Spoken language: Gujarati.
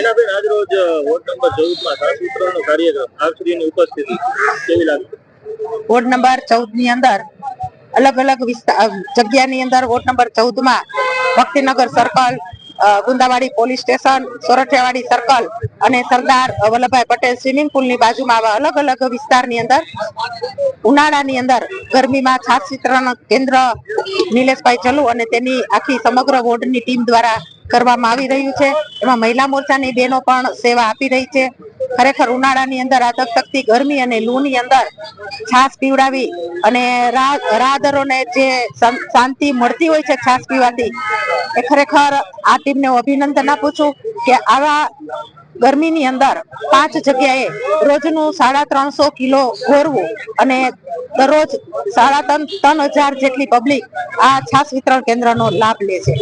બેનાબેન આજ રોજ વોર્ડ નંબર 14 માં છાસ વિતરણનો કાર્યક્રમ આપશ્રીની ઉપસ્થિતિ કેવી લાગી? વોર્ડ નંબર 14 ની અંદર અલગ અલગ જગ્યાની અંદર વોર્ડ નંબર 14 માં Bhaktinagar circle, Gundawadi police station, Sorathiyawadi circle અને સરદાર વલ્લભભાઈ પટેલ સ્વિમિંગ પુલની બાજુમાં આવા અલગ અલગ વિસ્તારની અંદર ઉનાળાની અંદર ગરમીમાં છાસ વિતરણ કેન્દ્ર નિલેશભાઈ ચલુ અને તેની આખી સમગ્ર વોર્ડની ટીમ દ્વારા કરવામાં આવી રહ્યું છે. એમાં મહિલા મોરચાની બહેનો પણ સેવા આપી રહી છે. ખરેખર ઉનાળાની અંદર આ તકતકતી ગરમી અને લૂની અંદર છાસ પીવડાવી અને રાહદારોને જે શાંતિ મળતી હોય છે છાસ પીવાથી, એ ખરેખર આ ટીમને હું અભિનંદન આપું છું કે આવા ગરમીની અંદર 5 જગ્યાએ રોજનું 350 કિલો ઘોરવું અને દરરોજ 3,500 જેટલી પબ્લિક આ છાસ વિતરણ કેન્દ્રનો લાભ લે છે.